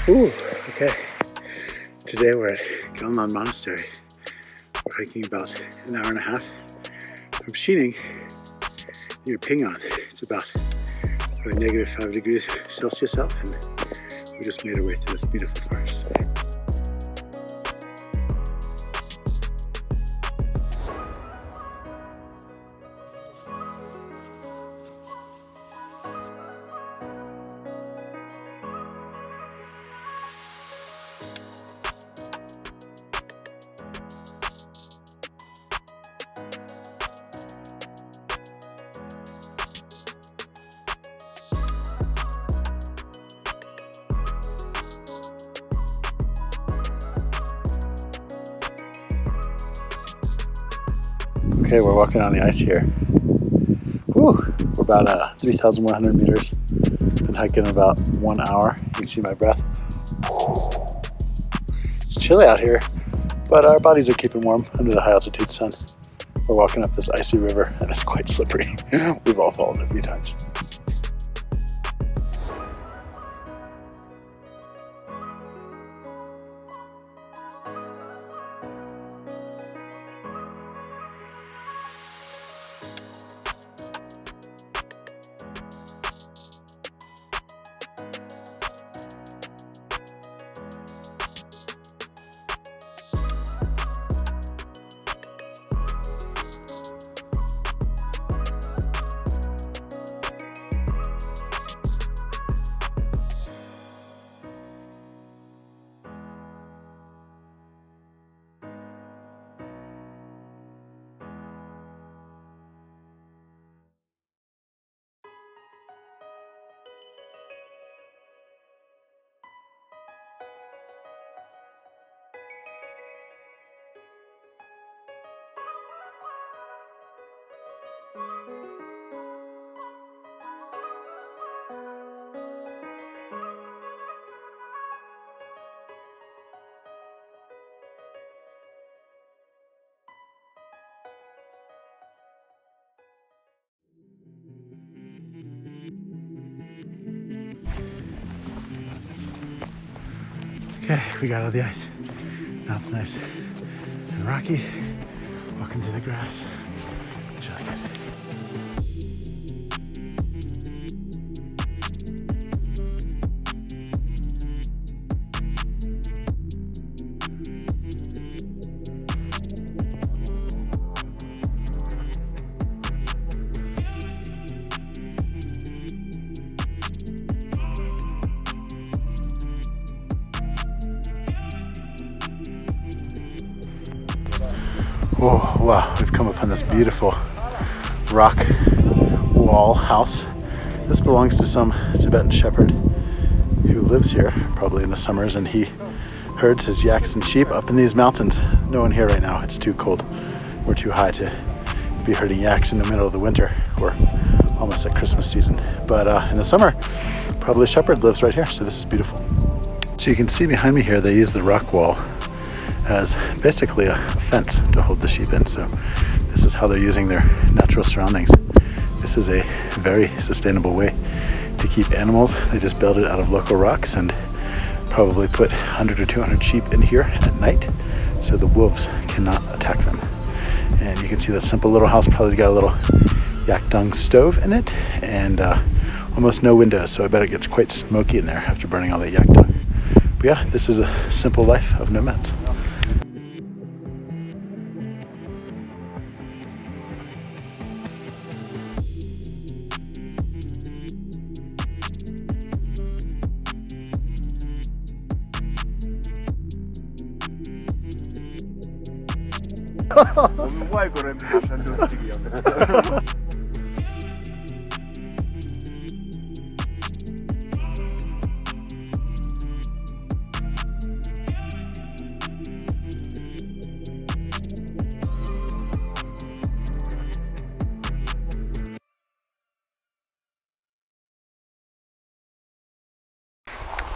Ooh, okay. Today we're at Kham Monastery. We're hiking about an hour and a half from Xining near Ping'an. It's about probably -5 degrees Celsius out, and we just made our way through this beautiful forest. Okay, we're walking on the ice here. Whew, we're about 3,100 meters. Been hiking about 1 hour. You can see my breath. It's chilly out here, but our bodies are keeping warm under the high altitude sun. We're walking up this icy river and it's quite slippery. We've all fallen a few times. Okay, we got out of the ice. Now it's nice and rocky. Walking through the grass. It's really good. Oh, wow, we've come upon this beautiful rock wall house. This belongs to some Tibetan shepherd who lives here, probably in the summers, and he herds his yaks and sheep up in these mountains. No one here right now, it's too cold. We're too high to be herding yaks in the middle of the winter. We're almost at Christmas season. But in the summer, probably a shepherd lives right here, so this is beautiful. So you can see behind me here, they use the rock wall as basically a fence to hold the sheep in. So this is how they're using their natural surroundings. This is a very sustainable way to keep animals. They just build it out of local rocks and probably put 100 or 200 sheep in here at night so the wolves cannot attack them. And you can see that simple little house probably got a little yak dung stove in it and almost no windows, so I bet it gets quite smoky in there after burning all that yak dung. But yeah, this is a simple life of nomads.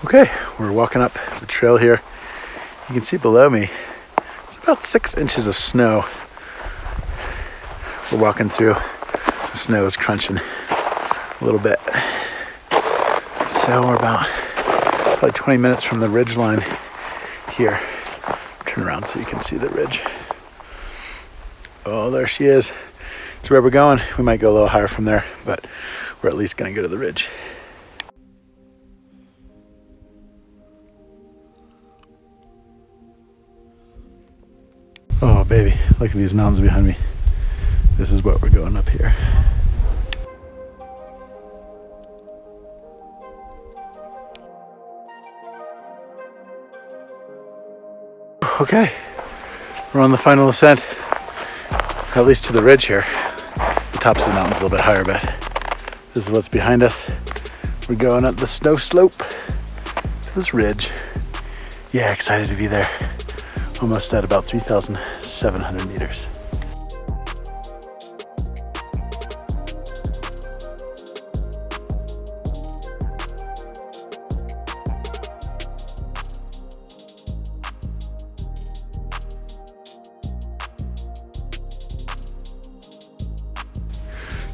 Okay, we're walking up the trail here. You can see below me, it's about 6 inches of snow. We're walking through, the snow is crunching a little bit. So we're about probably 20 minutes from the ridge line here. Turn around so you can see the ridge. Oh, there she is. It's where we're going. We might go a little higher from there, but we're at least gonna go to the ridge. Oh baby, look at these mountains behind me. This is what we're going up here. Okay, we're on the final ascent, at least to the ridge here. The tops of the mountain's a little bit higher, but this is what's behind us. We're going up the snow slope to this ridge. Yeah, excited to be there. Almost at about 3,700 meters.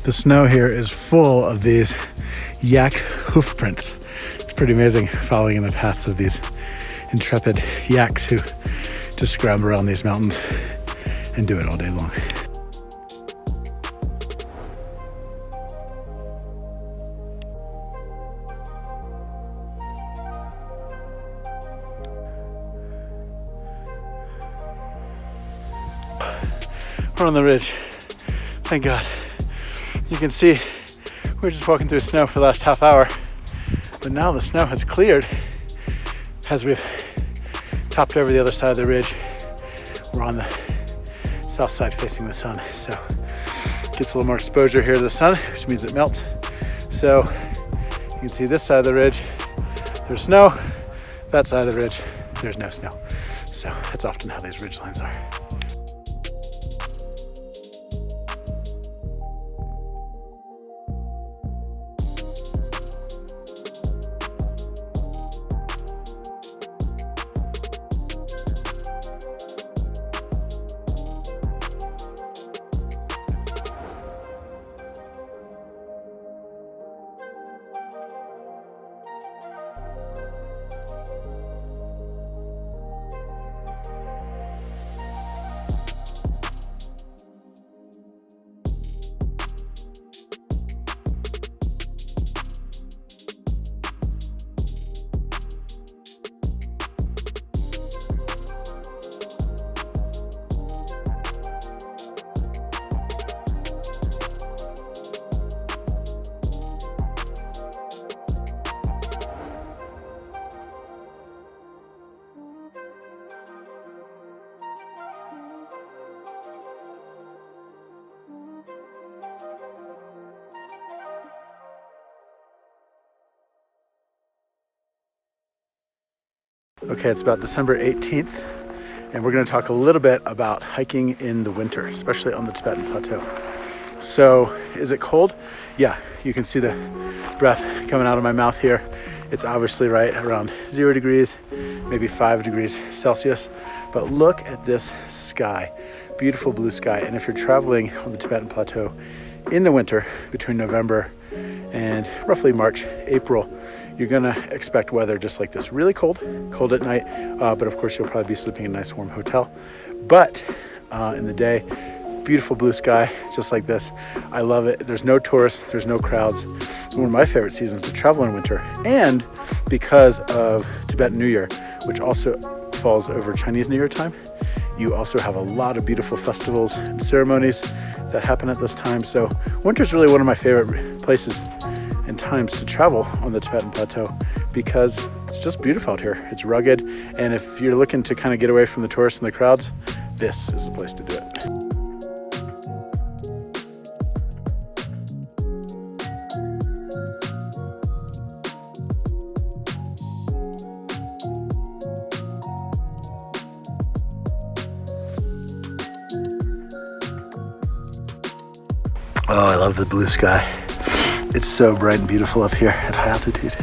The snow here is full of these yak hoof prints. It's pretty amazing following in the paths of these intrepid yaks who just scramble around these mountains and do it all day long. We're on the ridge, thank God. You can see we're just walking through snow for the last half hour, but now the snow has cleared as we've topped over the other side of the ridge. We're on the south side facing the sun, so it gets a little more exposure here to the sun, which means it melts. So you can see this side of the ridge, there's snow. That side of the ridge, there's no snow. So that's often how these ridge lines are. Okay, it's about December 18th, and we're going to talk a little bit about hiking in the winter, especially on the Tibetan Plateau. So, is it cold? Yeah, you can see the breath coming out of my mouth here. It's obviously right around 0 degrees, maybe 5 degrees Celsius. But look at this sky, beautiful blue sky. And if you're traveling on the Tibetan Plateau in the winter, between November and roughly March, April, you're gonna expect weather just like this, really cold at night, but of course you'll probably be sleeping in a nice warm hotel. But in the day, beautiful blue sky, just like this. I love it. There's no tourists, there's no crowds. It's one of my favorite seasons to travel in winter. And because of Tibetan New Year, which also falls over Chinese New Year time, you also have a lot of beautiful festivals and ceremonies that happen at this time. So winter's really one of my favorite places and times to travel on the Tibetan Plateau because it's just beautiful out here. It's rugged, and if you're looking to kind of get away from the tourists and the crowds, this is the place to do it. Oh, I love the blue sky. It's so bright and beautiful up here at high altitude.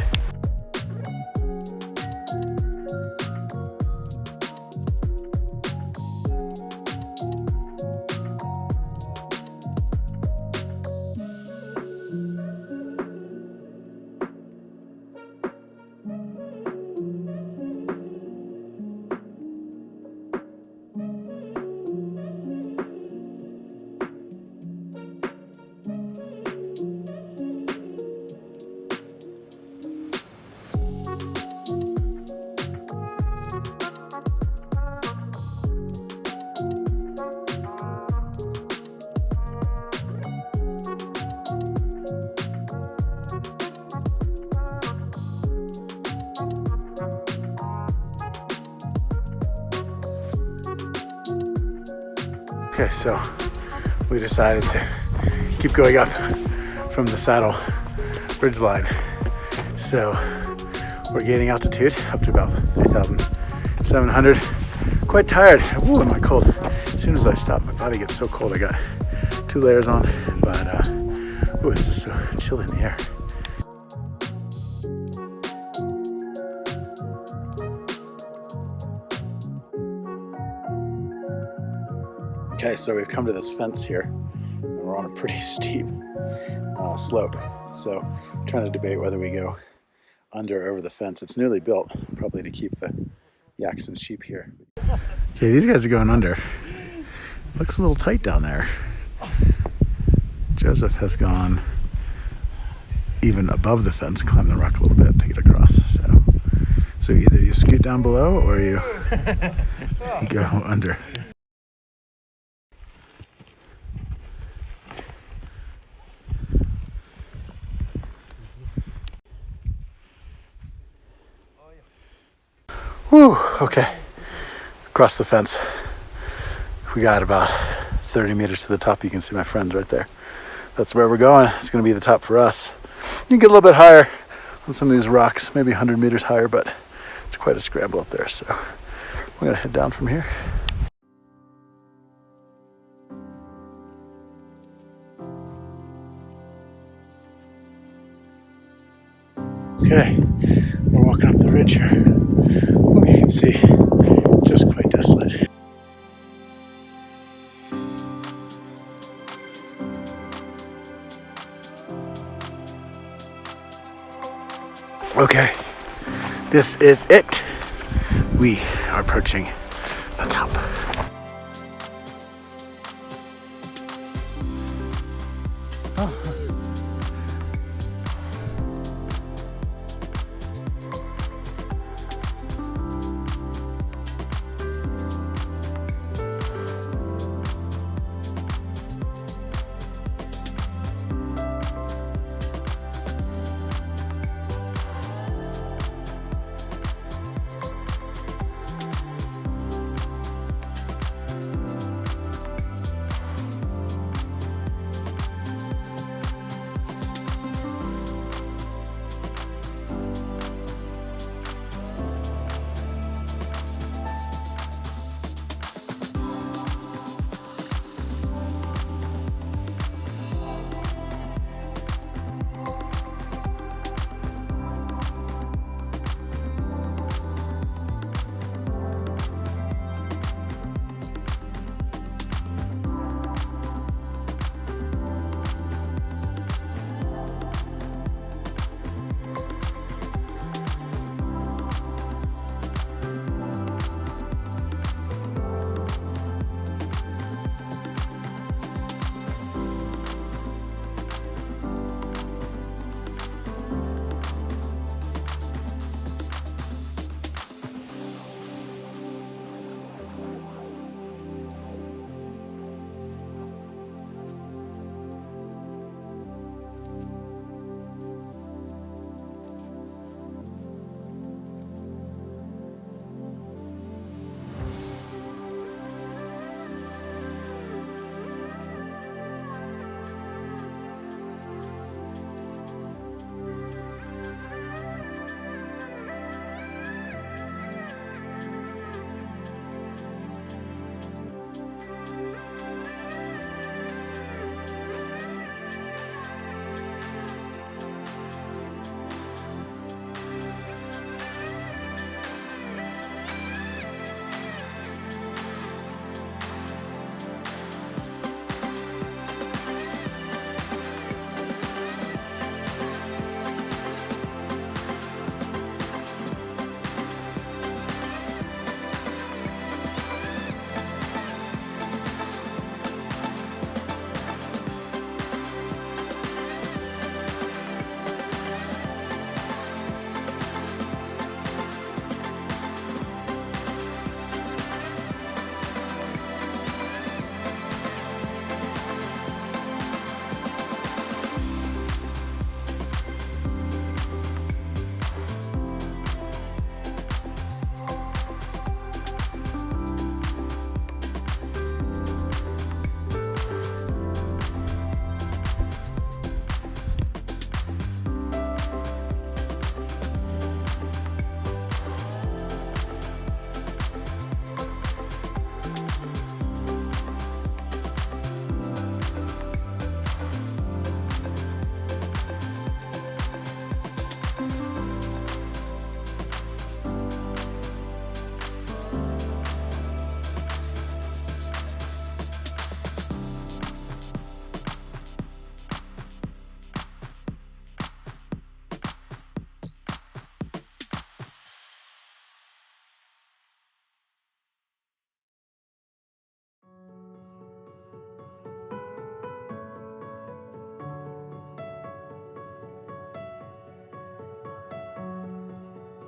Okay, so we decided to keep going up from the saddle ridge line. So we're gaining altitude up to about 3,700. Quite tired. Ooh, am I cold? As soon as I stop, my body gets so cold. I got 2 layers on, but ooh, it's just so chilly in the air. Okay, so we've come to this fence here, and we're on a pretty steep slope. So I'm trying to debate whether we go under or over the fence. It's newly built, probably to keep the yaks and sheep here. Okay, these guys are going under. Looks a little tight down there. Joseph has gone even above the fence, climbed the rock a little bit to get across. So either you scoot down below or you go under. Whew, okay. Across the fence. We got about 30 meters to the top. You can see my friends right there. That's where we're going. It's going to be the top for us. You can get a little bit higher on some of these rocks, maybe 100 meters higher, but it's quite a scramble up there. So we're going to head down from here. Okay, we're walking up the ridge here. Well, you can see, just quite desolate. Okay, this is it. We are approaching the top.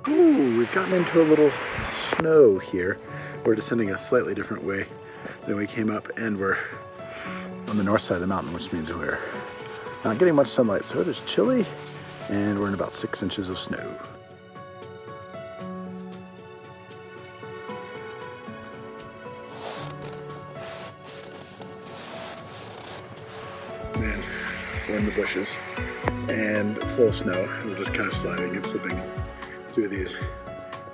Ooh, we've gotten into a little snow here. We're descending a slightly different way than we came up, and we're on the north side of the mountain, which means we're not getting much sunlight, so it is chilly, and we're in about 6 inches of snow. Man, we're in the bushes and full of snow. We're just kind of sliding and slipping through these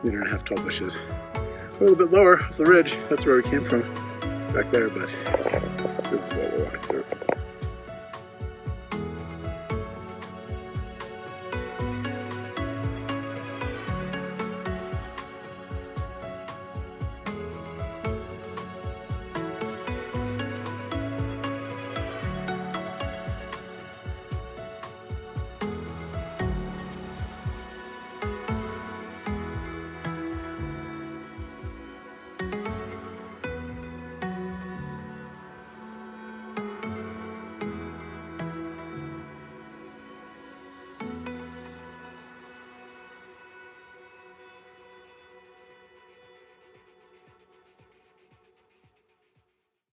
1.5-meter tall bushes. A little bit lower, the ridge, that's where we came from, back there, but this is what we're walking through.